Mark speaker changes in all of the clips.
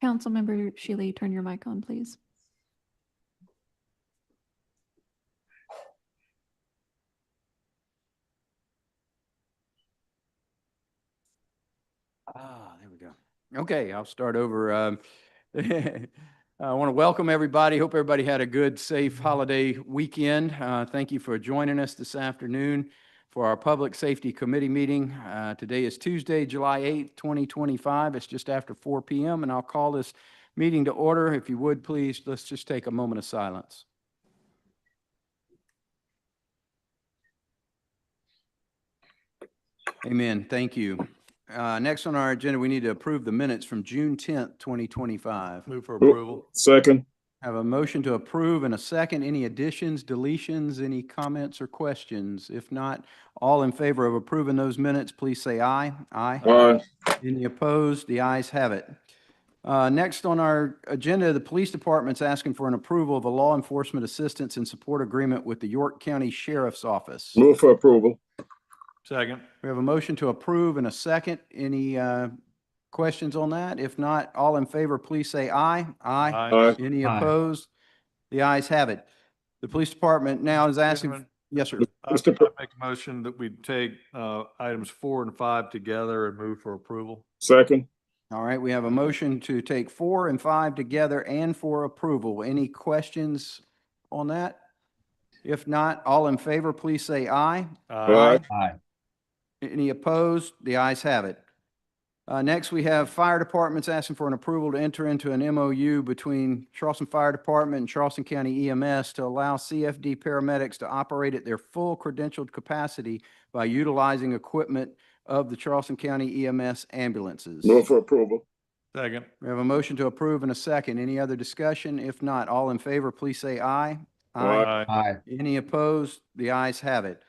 Speaker 1: Councilmember Shealy, turn your mic on, please.
Speaker 2: There we go. Okay, I'll start over. I want to welcome everybody. Hope everybody had a good, safe holiday weekend. Thank you for joining us this afternoon for our Public Safety Committee meeting. Today is Tuesday, July 8th, 2025. It's just after 4 p.m., and I'll call this meeting to order. If you would, please, let's just take a moment of silence. Amen. Thank you. Next on our agenda, we need to approve the minutes from June 10th, 2025.
Speaker 3: Move for approval.
Speaker 4: Second.
Speaker 2: Have a motion to approve and a second. Any additions, deletions, any comments or questions? If not, all in favor of approving those minutes, please say aye. Aye.
Speaker 4: Aye.
Speaker 2: Any opposed? The ayes have it. Next on our agenda, the police department's asking for an approval of a law enforcement assistance and support agreement with the York County Sheriff's Office.
Speaker 4: Move for approval.
Speaker 3: Second.
Speaker 2: We have a motion to approve and a second. Any questions on that? If not, all in favor, please say aye. Aye.
Speaker 4: Aye.
Speaker 2: Any
Speaker 5: Aye.
Speaker 2: opposed? The ayes have it. The police department now is asking.
Speaker 3: Chairman,
Speaker 2: Yes, sir.
Speaker 3: I
Speaker 4: Mr.
Speaker 3: make a motion that we take items 4 and 5 together and move for approval.
Speaker 4: Second.
Speaker 2: All right, we have a motion to take 4 and 5 together and for approval. Any questions on that? If not, all in favor, please say aye.
Speaker 4: Aye.
Speaker 5: Aye.
Speaker 2: Any opposed? The ayes have it. Next, we have fire departments asking for an approval to enter into an MOU between Charleston Fire Department and Charleston County EMS to allow CFD paramedics to operate at their full credentialed capacity by utilizing equipment of the Charleston County EMS ambulances.
Speaker 4: Move for approval.
Speaker 3: Second.
Speaker 2: We have a motion to approve and a second. Any other discussion? If not, all in favor, please say aye.
Speaker 4: Aye.
Speaker 5: Aye.
Speaker 2: Any opposed? The ayes have it.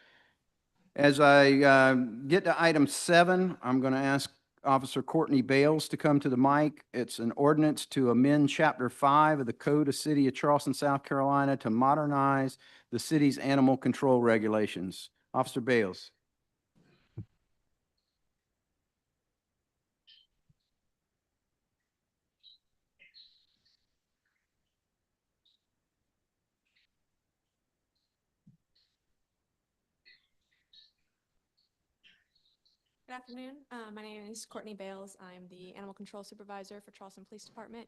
Speaker 2: As I get to item 7, I'm going to ask Officer Courtney Bales to come to the mic. It's an ordinance to amend Chapter 5 of the Code of City of Charleston, South Carolina to modernize the city's animal control regulations. Officer Bales.
Speaker 6: Good afternoon. My name is Courtney Bales. I'm the Animal Control Supervisor for Charleston Police Department.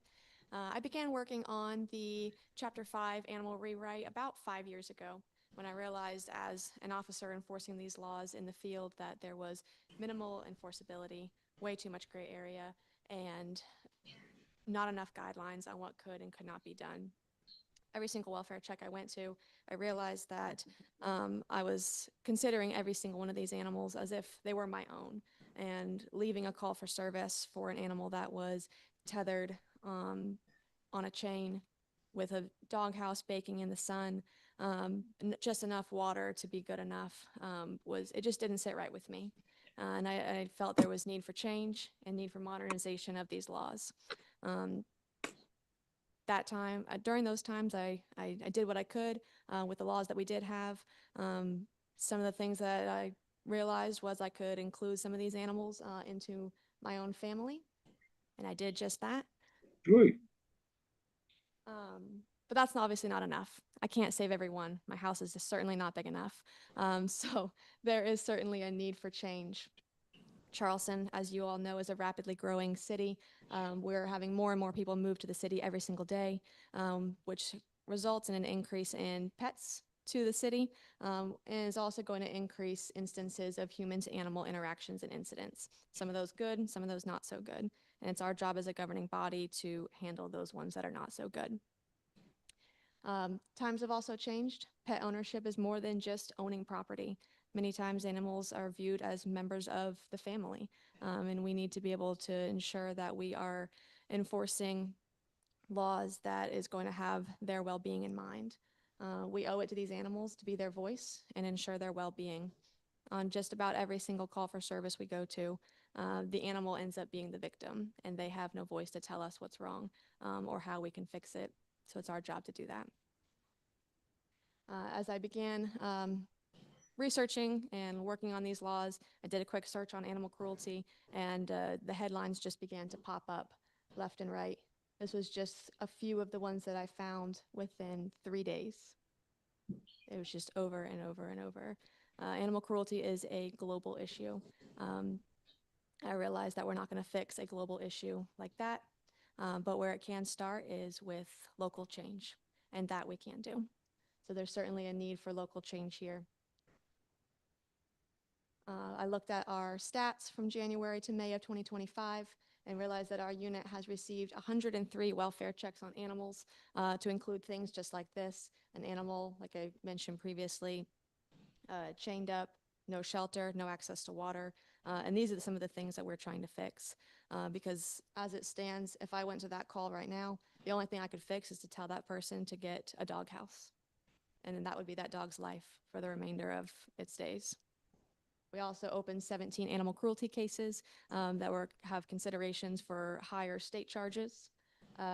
Speaker 6: I began working on the Chapter 5 animal rewrite about 5 years ago when I realized as an officer enforcing these laws in the field that there was minimal enforceability, way too much gray area, and not enough guidelines on what could and could not be done. Every single welfare check I went to, I realized that I was considering every single one of these animals as if they were my own, and leaving a call for service for an animal that was tethered on a chain with a doghouse baking in the sun, just enough water to be good enough, it just didn't sit right with me. And I felt there was need for change and need for modernization of these laws. During those times, I did what I could with the laws that we did have. Some of the things that I realized was I could include some of these animals into my own family, and I did just that.
Speaker 4: Good.
Speaker 6: But that's obviously not enough. I can't save everyone. My house is just certainly not big enough. So there is certainly a need for change. Charleston, as you all know, is a rapidly growing city. We're having more and more people move to the city every single day, which results in an increase in pets to the city, and is also going to increase instances of human-to-animal interactions and incidents. Some of those good, some of those not so good. And it's our job as a governing body to handle those ones that are not so good. Times have also changed. Pet ownership is more than just owning property. Many times animals are viewed as members of the family, and we need to be able to ensure that we are enforcing laws that is going to have their well-being in mind. We owe it to these animals to be their voice and ensure their well-being. On just about every single call for service we go to, the animal ends up being the victim, and they have no voice to tell us what's wrong or how we can fix it. So it's our job to do that. As I began researching and working on these laws, I did a quick search on animal cruelty, and the headlines just began to pop up left and right. This was just a few of the ones that I found within 3 days. It was just over and over and over. Animal cruelty is a global issue. I realize that we're not going to fix a global issue like that, but where it can start is with local change, and that we can do. So there's certainly a need for local change here. I looked at our stats from January to May of 2025 and realized that our unit has received 103 welfare checks on animals, to include things just like this: an animal, like I mentioned previously, chained up, no shelter, no access to water. And these are some of the things that we're trying to fix. Because as it stands, if I went to that call right now, the only thing I could fix is to tell that person to get a doghouse. And then that would be that dog's life for the remainder of its days. We also opened 17 animal cruelty cases that have considerations for higher state charges.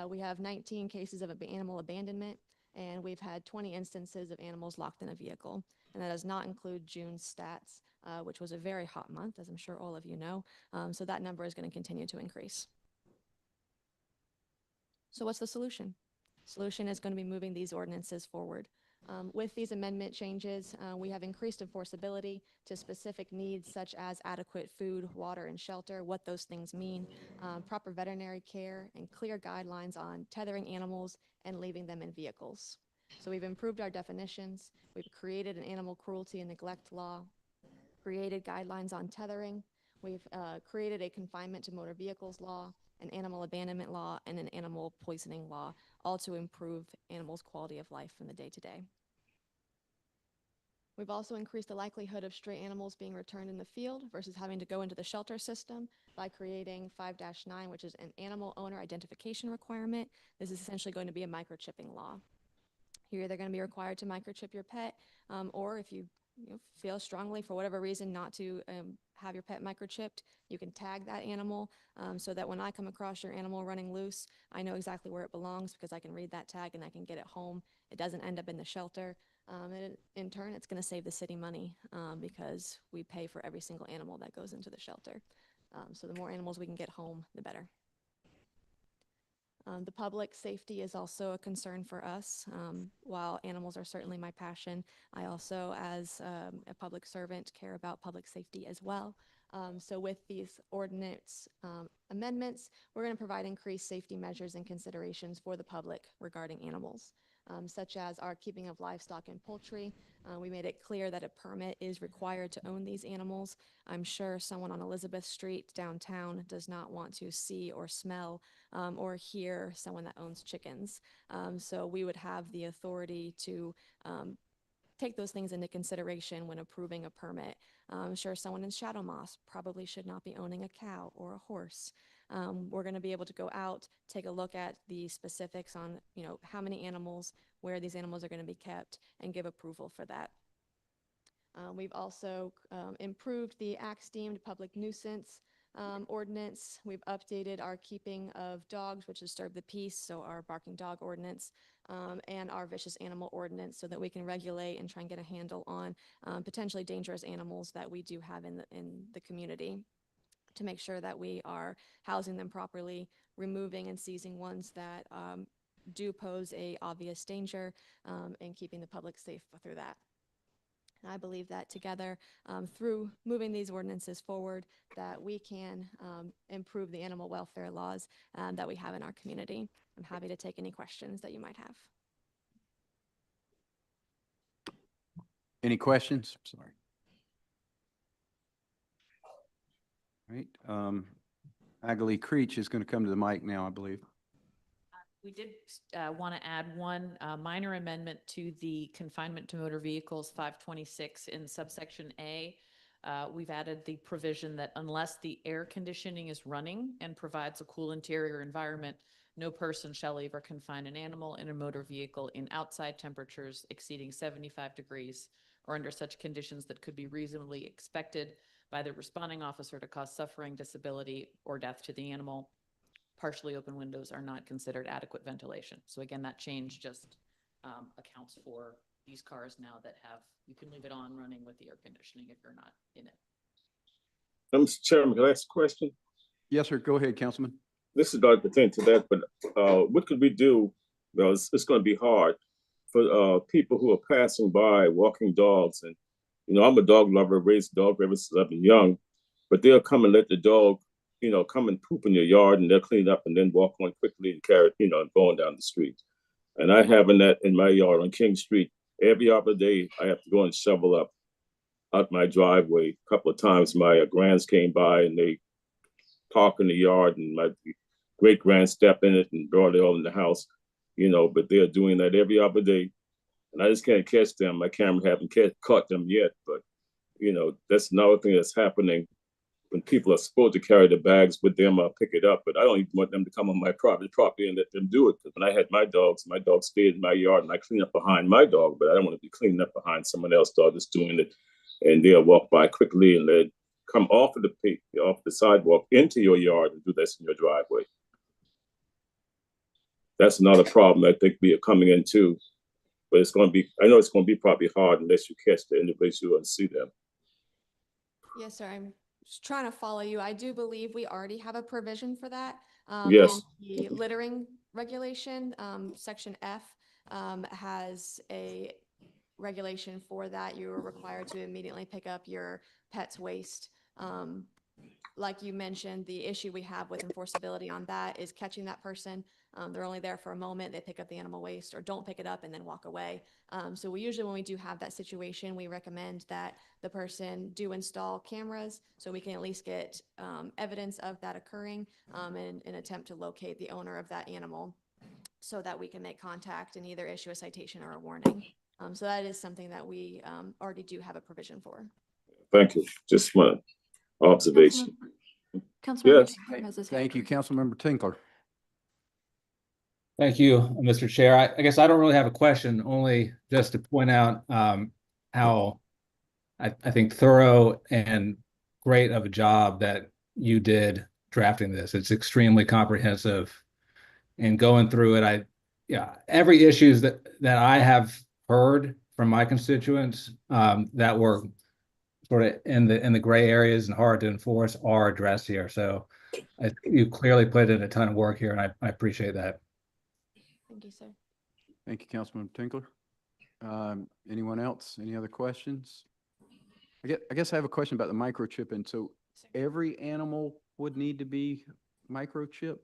Speaker 6: We have 19 cases of animal abandonment, and we've had 20 instances of animals locked in a vehicle. And that does not include June's stats, which was a very hot month, as I'm sure all of you know. So that number is going to continue to increase. So what's the solution? Solution is going to be moving these ordinances forward. With these amendment changes, we have increased enforceability to specific needs such as adequate food, water, and shelter, what those things mean, proper veterinary care, and clear guidelines on tethering animals and leaving them in vehicles. So we've improved our definitions. We've created an animal cruelty and neglect law, created guidelines on tethering. We've created a confinement to motor vehicles law, an animal abandonment law, and an animal poisoning law, all to improve animals' quality of life from the day to day. We've also increased the likelihood of stray animals being returned in the field versus having to go into the shelter system by creating 5-9, which is an animal owner identification requirement. This is essentially going to be a microchipping law. You're either going to be required to microchip your pet, or if you feel strongly for whatever reason not to have your pet microchipped, you can tag that animal, so that when I come across your animal running loose, I know exactly where it belongs because I can read that tag and I can get it home. It doesn't end up in the shelter. And in turn, it's going to save the city money, because we pay for every single animal that goes into the shelter. So the more animals we can get home, the better. The public safety is also a concern for us. While animals are certainly my passion, I also, as a public servant, care about public safety as well. So with these ordinance amendments, we're going to provide increased safety measures and considerations for the public regarding animals, such as our keeping of livestock and poultry. We made it clear that a permit is required to own these animals. I'm sure someone on Elizabeth Street downtown does not want to see or smell or hear someone that owns chickens. So we would have the authority to take those things into consideration when approving a permit. I'm sure someone in Shadow Moss probably should not be owning a cow or a horse. We're going to be able to go out, take a look at the specifics on, how many animals, where these animals are going to be kept, and give approval for that. We've also improved the acts deemed public nuisance ordinance. We've updated our keeping of dogs, which disturb the peace, so our barking dog ordinance, and our vicious animal ordinance, so that we can regulate and try and get a handle on potentially dangerous animals that we do have in the community, to make sure that we are housing them properly, removing and seizing ones that do pose a obvious danger, and keeping the public safe through that. And I believe that together, through moving these ordinances forward, that we can improve the animal welfare laws that we have in our community. I'm happy to take any questions that you might have.
Speaker 2: Any questions? Sorry. All right. Agalee Creech is going to come to the mic now, I believe.
Speaker 5: We did want to add one minor amendment to the confinement to motor vehicles 526 in subsection A. We've added the provision that unless the air conditioning is running and provides a cool interior environment, no person shall leave or confine an animal in a motor vehicle in outside temperatures exceeding 75 degrees or under such conditions that could be reasonably expected by the responding officer to cause suffering, disability, or death to the animal. Partially open windows are not considered adequate ventilation. So again, that change just accounts for these cars now that have, you can leave it on running with the air conditioning if you're not in it.
Speaker 4: Mr. Chairman, can I ask a question?
Speaker 2: Yes, sir. Go ahead, Councilman.
Speaker 4: This is not pertaining to that, but what could we do? Well, it's going to be hard for people who are passing by, walking dogs. And, you know, I'm a dog lover, raised a dog ever since I've been young, but they'll come and let the dog, you know, come and poop in your yard, and they'll clean it up and then walk on quickly and carry it, you know, and going down the street. And I having that in my yard on King Street. Every other day, I have to go and shovel up out my driveway. A couple of times my grands came by and they park in the yard, and my great grand stepped in it and brought it all in the house, you know, but they're doing that every other day. And I just can't catch them. My camera haven't caught them yet, but, you know, that's another thing that's happening when people are supposed to carry the bags with them or pick it up, but I don't even want them to come on my property and let them do it. Because when I had my dogs stayed in my yard and I clean up behind my dog, but I don't want to be cleaning up behind someone else's dog that's doing it. And they'll walk by quickly and they come off the sidewalk into your yard and do this in your driveway. That's another problem I think we are coming into, but it's going to be, I know it's going to be probably hard unless you catch the individual and see them.
Speaker 6: Yes, sir. I'm just trying to follow you. I do believe we already have a provision for that.
Speaker 4: Yes.
Speaker 6: In the littering regulation, section F, has a regulation for that. You are required to immediately pick up your pet's waste. Like you mentioned, the issue we have with enforceability on that is catching that person. They're only there for a moment. They pick up the animal waste or don't pick it up and then walk away. So we usually, when we do have that situation, we recommend that the person do install cameras so we can at least get evidence of that occurring and attempt to locate the owner of that animal so that we can make contact and either issue a citation or a warning. So that is something that we already do have a provision for.
Speaker 4: Thank you. Just one observation.
Speaker 1: Councilmember
Speaker 4: Yes.
Speaker 1: Tinkler has his hand
Speaker 2: Thank you,
Speaker 1: raised.
Speaker 2: Councilmember Tinkler.
Speaker 7: Thank you, Mr. Chair. I guess I don't really have a question, only just to point out how I think thorough and great of a job that you did drafting this. It's extremely comprehensive, and going through it, every issues that I have heard from my constituents that were sort of in the gray areas and hard to enforce are addressed here. So you clearly put in a ton of work here, and I appreciate that.
Speaker 6: Thank you, sir.
Speaker 2: Thank you, Councilmember Tinkler. Anyone else? Any other questions? I guess I have a question about the microchipping. So every animal would need to be microchipped?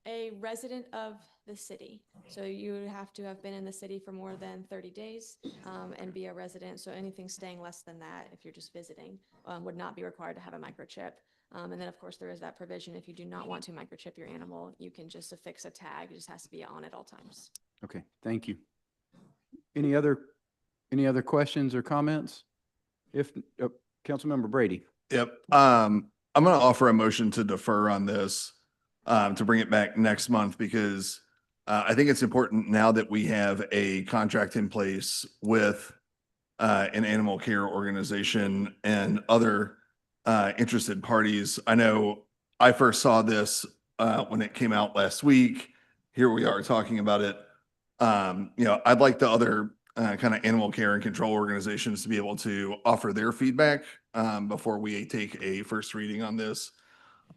Speaker 6: A resident of the city. So you would have to have been in the city for more than 30 days and be a resident. So anything staying less than that, if you're just visiting, would not be required to have a microchip. And then, of course, there is that provision. If you do not want to microchip your animal, you can just affix a tag. It just has to be on at all times.
Speaker 2: Okay, thank you. Any other questions or comments? If, Councilmember Brady.
Speaker 8: Yep. I'm going to offer a motion to defer on this, to bring it back next month, because I think it's important now that we have a contract in place with an animal care organization and other interested parties. I know I first saw this when it came out last week. Here we are talking about it. I'd like the other kind of animal care and control organizations to be able to offer their feedback before we take a first reading on this.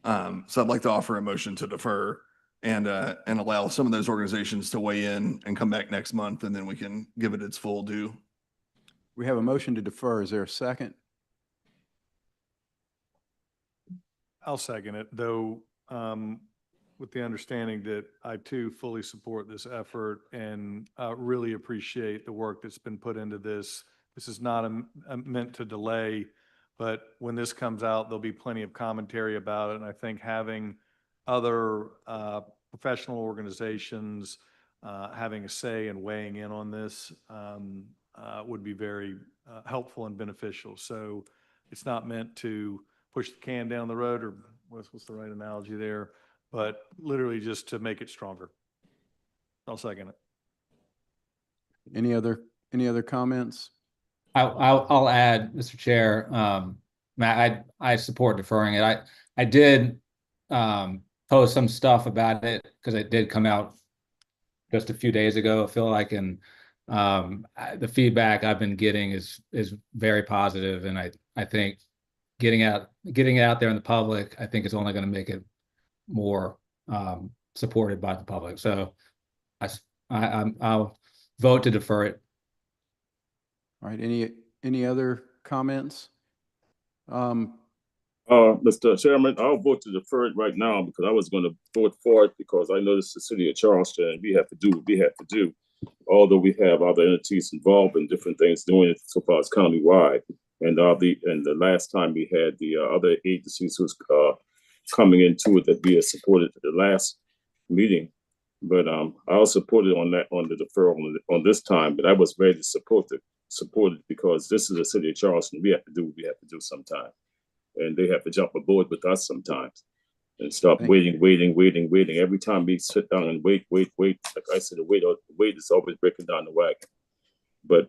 Speaker 8: So I'd like to offer a motion to defer and allow some of those organizations to weigh in and come back next month, and then we can give it its full due.
Speaker 2: We have a motion to defer. Is there a second?
Speaker 3: I'll second it, though, with the understanding that I too fully support this effort and really appreciate the work that's been put into this. This is not meant to delay, but when this comes out, there'll be plenty of commentary about it. And I think having other professional organizations having a say and weighing in on this would be very helpful and beneficial. So it's not meant to push the can down the road, or what's the right analogy there, but literally just to make it stronger. I'll second it.
Speaker 2: Any other comments?
Speaker 7: I'll add, Mr. Chair, Matt, I support deferring it. I did post some stuff about it because it did come out just a few days ago, I feel like, and The feedback I've been getting is very positive, and I think getting it out there in the public, I think is only going to make it more supported by the public. So I'll vote to defer it.
Speaker 2: All right, any other comments?
Speaker 4: Mr. Chairman, I'll vote to defer it right now because I was going to vote for it because I know this is the city of Charleston and we have to do what we have to do. Although we have other entities involved in different things doing it so far as countywide. And the last time we had the other agencies who's coming into it that we had supported at the last meeting. But I'll support it on the deferral on this time. But I was ready to support it because this is the city of Charleston. We have to do what we have to do sometimes. And they have to jump aboard with us sometimes and stop waiting. Every time we sit down and wait. Like I said, the wait is always breaking down the wagon. But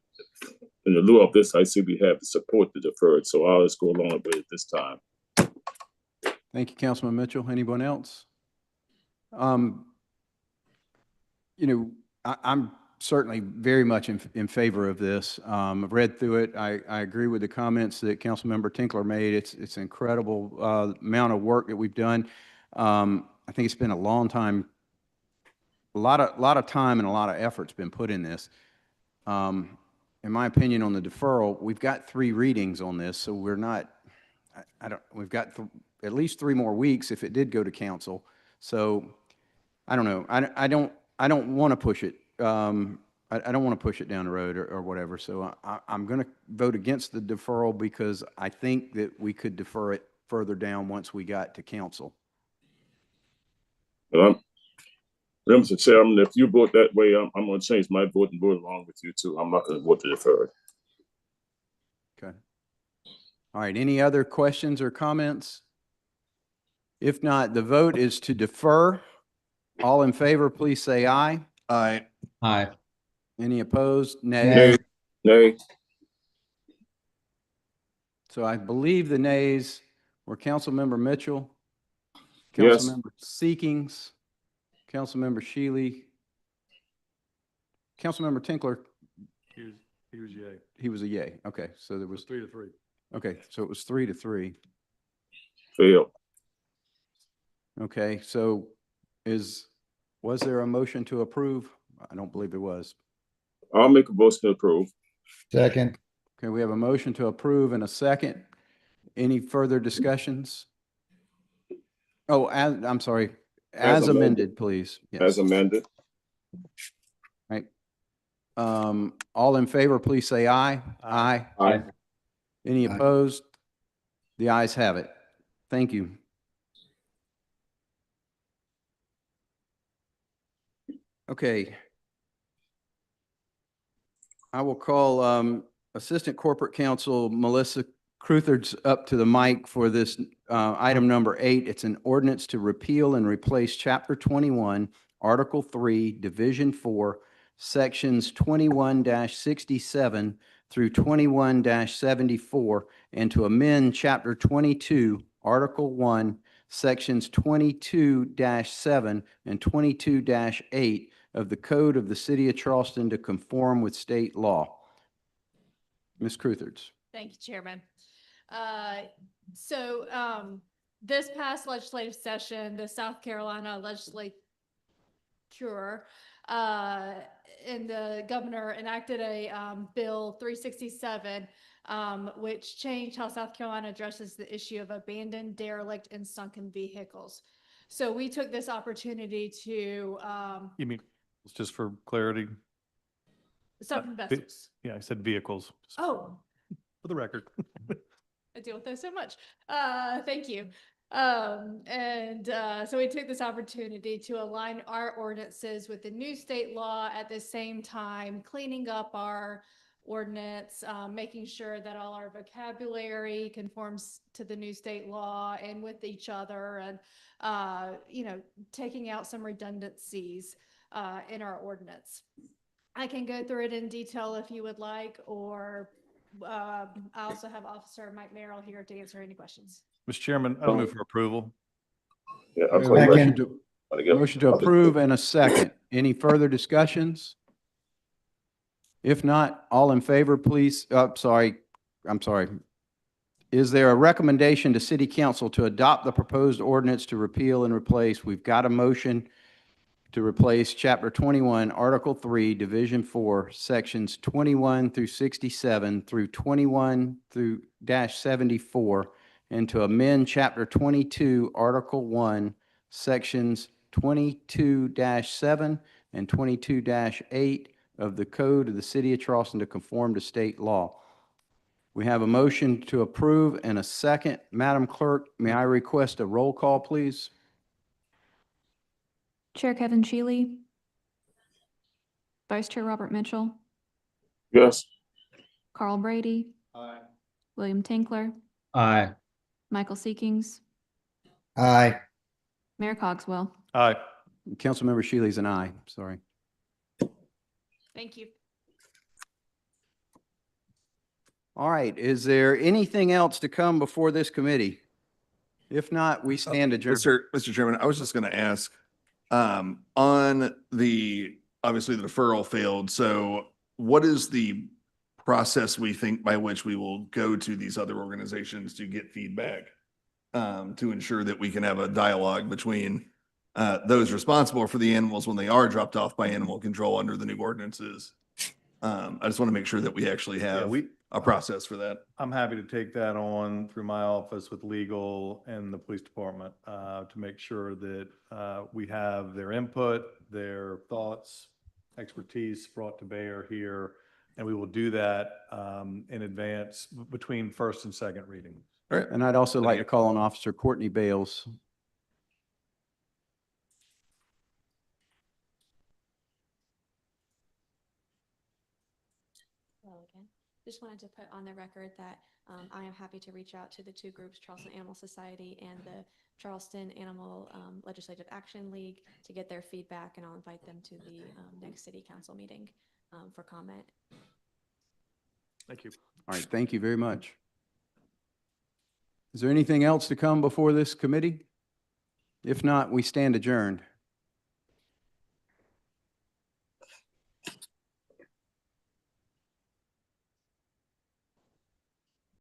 Speaker 4: in the lieu of this, I see we have to support the deferred. So I'll just go along with it this time.
Speaker 2: Thank you, Councilman Mitchell. Anyone else? I'm certainly very much in favor of this. I've read through it. I agree with the comments that Councilmember Tinkler made. It's an incredible amount of work that we've done. I think it's been a long time. A lot of time and a lot of effort's been put in this. In my opinion, on the deferral, we've got 3 readings on this, so we're not. We've got at least 3 more weeks if it did go to council. So I don't know. I don't want to push it. I don't want to push it down the road or whatever. So I'm going to vote against the deferral because I think that we could defer it further down once we got to council.
Speaker 4: Mr. Chairman, if you vote that way, I'm going to change my vote and vote along with you too. I'm not going to vote to defer it.
Speaker 2: Okay. All right. Any other questions or comments? If not, the vote is to defer. All in favor, please say aye.
Speaker 8: Aye.
Speaker 7: Aye.
Speaker 2: Any opposed? Nay.
Speaker 4: Nay.
Speaker 2: So I believe the nays were Councilmember Mitchell,
Speaker 4: Yes.
Speaker 2: Councilmember Seekings, Councilmember Shealy, Councilmember Tinkler.
Speaker 3: He was yay.
Speaker 2: He was a yay. Okay, so there was
Speaker 3: 3-3.
Speaker 2: Okay, so it was 3-3.
Speaker 4: Fail.
Speaker 2: Okay, so was there a motion to approve? I don't believe there was.
Speaker 4: I'll make a motion to approve.
Speaker 7: Second.
Speaker 2: Okay, we have a motion to approve and a second. Any further discussions? Oh, I'm sorry. As amended, please. Yes.
Speaker 4: As amended.
Speaker 2: Right. All in favor, please say aye. Aye.
Speaker 4: Aye.
Speaker 2: Any opposed? The ayes have it. Thank you. Okay. I will call Assistant Corporate Counsel Melissa Cruthers up to the mic for this item number 8. It's an ordinance to repeal and replace Chapter 21, Article 3, Division 4, Sections 21-67 through 21-74, and to amend Chapter 22, Article 1, Sections 22-7 and 22-8 of the Code of the City of Charleston to conform with state law. Ms. Cruthers.
Speaker 9: Thank you, Chairman. This past legislative session, the South Carolina legislature and the governor enacted a Bill 367, which changed how South Carolina addresses the issue of abandoned, derelict, and sunken vehicles. So we took this opportunity to
Speaker 3: You mean, just for clarity?
Speaker 9: sunken vessels.
Speaker 3: Yeah, I said vehicles.
Speaker 9: Oh,
Speaker 3: For the record.
Speaker 9: I deal with those so much. Thank you. So we took this opportunity to align our ordinances with the new state law at the same time, cleaning up our ordinance, making sure that all our vocabulary conforms to the new state law and with each other, and taking out some redundancies in our ordinance. I can go through it in detail if you would like, or I also have Officer Mike Merrill here to answer any questions.
Speaker 3: Mr. Chairman, I move for approval.
Speaker 4: Yeah,
Speaker 2: We have a motion to approve and a second. Any further discussions? If not, all in favor, please, I'm sorry. Is there a recommendation to City Council to adopt the proposed ordinance to repeal and replace? We've got a motion to replace Chapter 21, Article 3, Division 4, Sections 21 through 67 through 21 through -74, and to amend Chapter 22, Article 1, Sections 22-7 and 22-8 of the Code of the City of Charleston to conform to state law. We have a motion to approve and a second. Madam Clerk, may I request a roll call, please?
Speaker 1: Chair Kevin Shealy. Vice Chair Robert Mitchell.
Speaker 4: Yes.
Speaker 1: Carl Brady.
Speaker 3: Aye.
Speaker 1: William Tinkler.
Speaker 7: Aye.
Speaker 1: Michael Seekings.
Speaker 10: Aye.
Speaker 1: Mayor Cogswell.
Speaker 3: Aye.
Speaker 2: Councilmember Shealy's an aye, sorry.
Speaker 5: Thank you.
Speaker 2: All right, is there anything else to come before this committee? If not, we stand adjourned.
Speaker 8: Mr. Chairman, I was just going to ask, on the, obviously the deferral failed. So what is the process we think by which we will go to these other organizations to get feedback? To ensure that we can have a dialogue between those responsible for the animals when they are dropped off by animal control under the new ordinances. I just want to make sure that we actually have a process for that.
Speaker 3: I'm happy to take that on through my office with legal and the police department to make sure that we have their input, their thoughts, expertise brought to bear here. And we will do that in advance between first and second reading.
Speaker 2: All right, and I'd also like to call on Officer Courtney Bales.
Speaker 6: Hello again. Just wanted to put on the record that I am happy to reach out to the two groups, Charleston Animal Society and the Charleston Animal Legislative Action League, to get their feedback, and I'll invite them to the next city council meeting for comment.
Speaker 3: Thank you.
Speaker 2: All right, thank you very much. Is there anything else to come before this committee? If not, we stand adjourned.